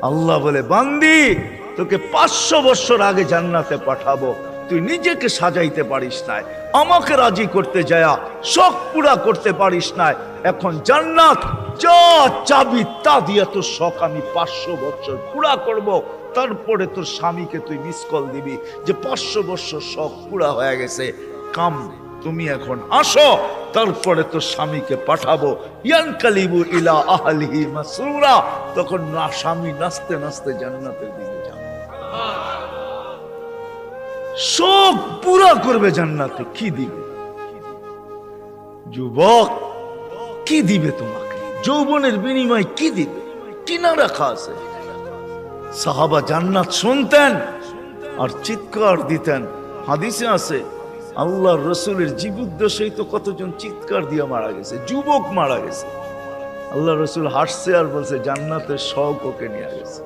আল্লাহ বলে, বান্দি তোকে 500 বছর আগে জান্নাতে পাঠাবো, তুই নিজেকে সাজাইতে পারিস না, আমাকে রাজি করতে যায়া শখ পুরা করতে পারিস না। এখন জান্নাত যা চাবি তা দিয়ে তোর শখ আমি 500 বছর পুরা করব। তারপরে তোর স্বামীকে তুই মিস কল দিবি যে 500 বছর শখ পুরা হয়ে গেছে, কাম তুমি এখন আসো, তারপরে তোর স্বামীকে পাঠাবো। ইয়ানকালিবু ইলা আহলিহি মাসরুরা, তখন না স্বামী নাচতে নাচতে জান্নাতের দিকে যাবে, সব পুরা করবে জান্নাতে। কি দিবে যুবক? কি দিবে তোমাকে? যৌবনের বিনিময় কি দিবে? কিনা রাখা আছে। সাহাবা জান্নাত শুনতেন আর চিৎকার দিতেন। হাদিসে আছে আল্লাহর রসুলের জীবদ্দশায় তো কতজন চিৎকার দিয়ে মারা গেছে, যুবক মারা গেছে। আল্লাহ রসুল হাসছে আর বলছে জান্নাতের শখ ওকে নিয়ে গেছে।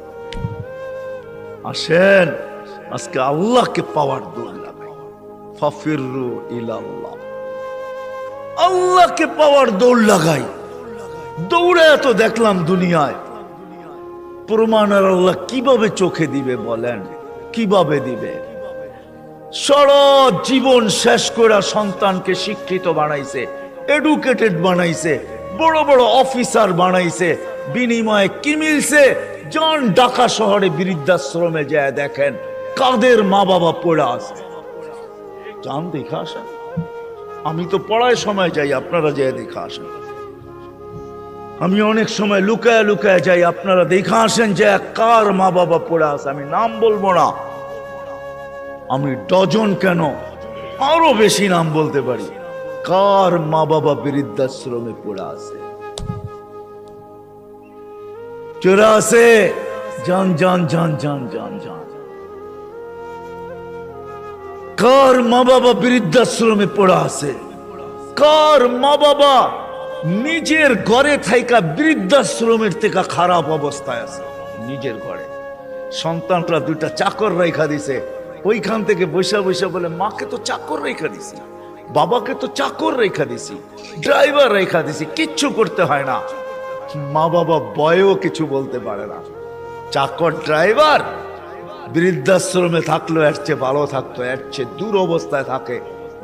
আসেন আজকে আল্লাহকে পাওয়ার দৌড় লাগাই, ফাফিরু ইলাল্লাহ, আল্লাহকে পাওয়ার দৌড় লাগাই। দৌড়ে তো দেখলাম দুনিয়ায়, প্রমাণ আর আল্লাহ কিভাবে চোখে দিবে বলেন? কিভাবে দিবে? সারা জীবন শেষ করে সন্তানকে শিক্ষিত বানাইছে, এডুকেটেড বানাইছে, বড় বড় অফিসার বানাইছে, বিনিময়ে কি মিলছে? যান ঢাকা শহরে বৃদ্ধাশ্রমে যায় দেখেন কাদের মা বাবা পড়ে আছে, যান দেখা আসেন। আমি তো পড়ায় সময় যাই, আপনারা যায় দেখা আসেন। আমি অনেক সময় লুকায় লুকায় যাই, আপনারা দেখা আসেন যে কার মা বাবা পড়ে আছে। আমি নাম বলবো না, আমি ডজন কেন আরো বেশি নাম বলতে পারি, কার মা বাবা বৃদ্ধাশ্রমে পড়ে আছে। চোরা আছে, জান জান জান জান জান জান। কার মা বাবা বৃদ্ধাশ্রমে পড়ে আছে? কার মা বাবা নিজের ঘরে থাইকা বৃদ্ধাশ্রমের থেকে খারাপ অবস্থায় আছে? নিজের ঘরে সন্তানরা দুইটা চাকর রেখা দিছে, ওইখান থেকে বৈশা বৈশা বলে মাকে তো চাকর রেখা দিছি, বাবাকে তো চাকর রেখা দিছি, ড্রাইভার রেখা দিছি, কিচ্ছু করতে হয় না। মা বাবা বয়েও কিছু বলতে পারে না। চাকর ড্রাইভার বৃদ্ধাশ্রমে থাকলো এর চেয়ে ভালো থাকতো, এর চেয়ে দূর অবস্থায় থাকে।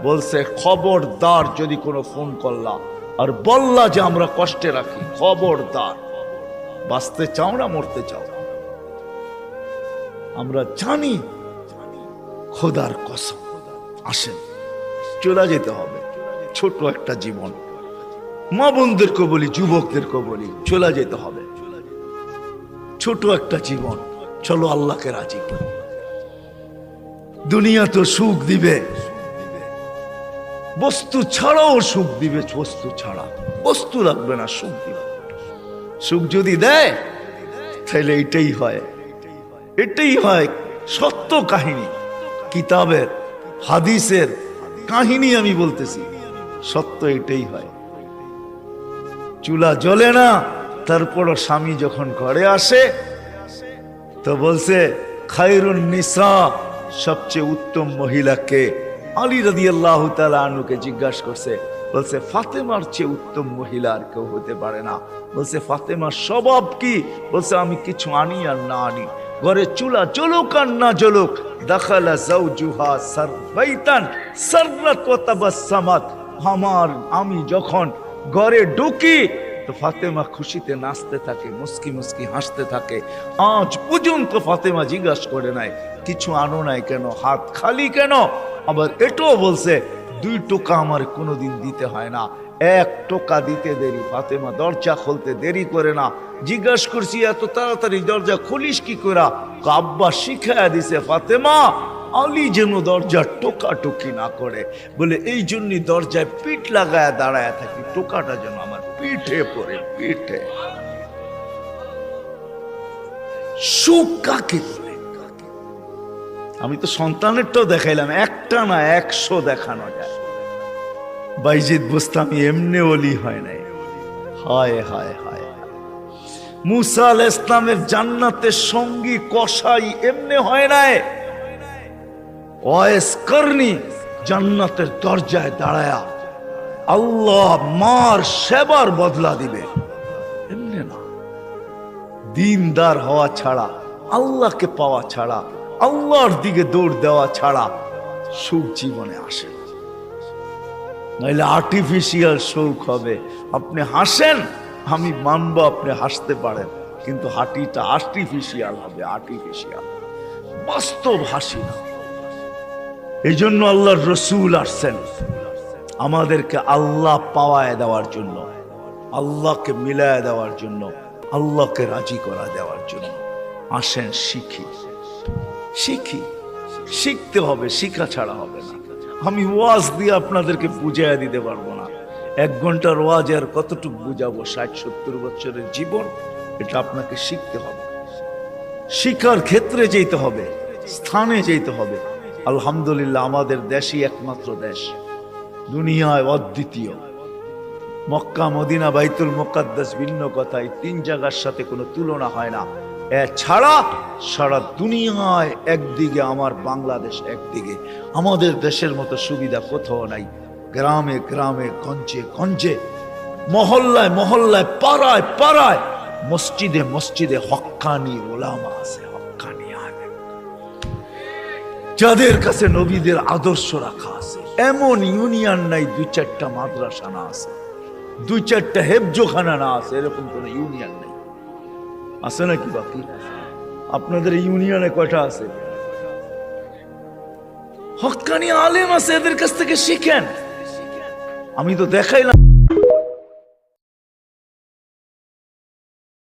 বলছে খবরদার যদি কোনো ফোন করলা আর বললা যে আমরা কষ্টে রাখি, খবরদার। বাঁচতে চাও না মরতে চাও? আমরা জানি খোদার কসম। আসেন চলে যেতে হবে, ছোট একটা জীবন। মা বোনদেরকে বলি, যুবকদেরকে বলি, চলে যেতে হবে। ছোট একটা জীবন, চলো আল্লাহকে রাজি করি। দুনিয়া তো সুখ দিবে, বস্তু ছাড়াও সুখ দিবে। বস্তু ছাড়া, বস্তু লাগবে না, সুখ দিবে। সুখ যদি দেয় তাহলে এটাই হয়, এটাই হয় সত্য কাহিনী, কিতাবের হাদিসের কাহিনী আমি বলতেছি, সত্য এটাই হয়। চুলা জ্বলে না, তারপরও স্বামী যখন ঘরে আসে তো বলছে খায়রুন নিসা, সবচেয়ে উত্তম মহিলাকে? আলী রাদিয়াল্লাহু তাআলা আনহুকে জিজ্ঞাসা করছে, বলছে ফাতেমার চেয়ে উত্তম মহিলা আর কেউ হতে পারে না। বলছে ফাতেমার স্বভাব কি? বলছে আমি কিছু আনি আর না আনি, ঘরে চুলা জ্বলুক আর না জ্বলুক, দাখালা যাওজুহা সারবাইতান সাররাত ওয়া তাবাসসামাত, আমি যখন ঘরে ঢুকি তো ফাতেমা খুশিতে নাচতে থাকে, মুস্কি মুস্কি হাসতে থাকে। আজ পর্যন্ত ফাতেমা জিজ্ঞাসা করে নাই কিছু আনো নাই কেন, হাত খালি কেন। আবার এটাও বলছে 2 টোকা আমার কোনোদিন দিতে হয় না, 1 টোকা দিতে দেরি। ফাতেমা দরজা খুলতে দেরি করে না। জিজ্ঞাসা করছি এত তাড়াতাড়ি দরজা খুলিস কি করে? আব্বা শিখায়া দিছে ফাতেমা আলী যেন দরজা টোকাটুকি না করে, বলে এই জন্যই দরজায় পিঠ লাগায় দাঁড়ায় থাকি, টোকাটা যেন আমার পিঠে পড়ে, পিঠে। সুখ কাকে বলে? আমি তো সন্তানেরটাও দেখাইলাম, একটা না 100 দেখানো যায়। বাইজিদ বুস্তামি এমনি ওলি হয় নাই। হায় হায় হায়, মুসা আলাইহিস সালামের জান্নাতের সঙ্গী কসাই এমনি হয় নাই। ওয়াইস করনি জান্নাতের দরজায় দাঁড়ায়া আল্লাহ মার সেবার বদলা দিবে, এমনি না। দিনদার হওয়া ছাড়া, আল্লাহকে পাওয়া ছাড়া, আল্লাহর দিকে দৌড় দেওয়া ছাড়া সুখ জীবনে আসে না। নাইলে আর্টিফিশিয়াল সুখ হবে। আপনি হাসেন, আমি মানবো আপনি হাসতে পারেন, কিন্তু হাঁটিটা আর্টিফিশিয়াল হবে, আর্টিফিশিয়াল, বাস্তব হাসি না। এই জন্য আল্লাহর রসুল আসছেন আমাদেরকে আল্লাহ পাওয়ায় দেওয়ার জন্য, আল্লাহকে মিলায় দেওয়ার জন্য, আল্লাহকে রাজি করা দেওয়ার জন্য। আসেন শিখি, শিখি, শিখতে হবে, শিখা ছাড়া হবে না। আমি ওয়াজ দিয়ে আপনাদেরকে বুঝাইয়া দিতে পারবো না। 1 ঘন্টার ওয়াজ আর কতটুকু বুঝাবো? 60-70 বছরের জীবন, এটা আপনাকে শিখতে হবে। শিক্ষার ক্ষেত্রে যেতে হবে, স্থানে যেতে হবে। আলহামদুলিল্লাহ, আমাদের দেশই একমাত্র দেশ, দুনিয়ায় অদ্বিতীয়। মক্কা, মদিনা, বাইতুল মুকাদ্দাস ভিন্ন কথা, এই 3 জায়গার সাথে কোনো তুলনা হয় না। এছাড়া সারা দুনিয়ায় একদিকে আমার বাংলাদেশ, একদিকে আমাদের দেশের মতো সুবিধা কোথাও নাই। গ্রামে গ্রামে, গঞ্জে গঞ্জে, মহল্লায় মহল্লায়, পাড়ায় পাড়ায়, মসজিদে মসজিদে হক্কানি ওলামা আছে, হক্কানি আলেম, যাদের কাছে নবীদের আদর্শ রাখা আছে। এমন ইউনিয়ন নাই 2-4টা মাদ্রাসা না আছে, 2-4টা হেফজোখানা না আছে, এরকম কোন ইউনিয়ন নেই। আছে নাকি? বাকি আপনাদের ইউনিয়নে কয়টা আছে? হক্কানি আলেম আছে, এদের কাছ থেকে শিখেন। আমি তো দেখাইলাম।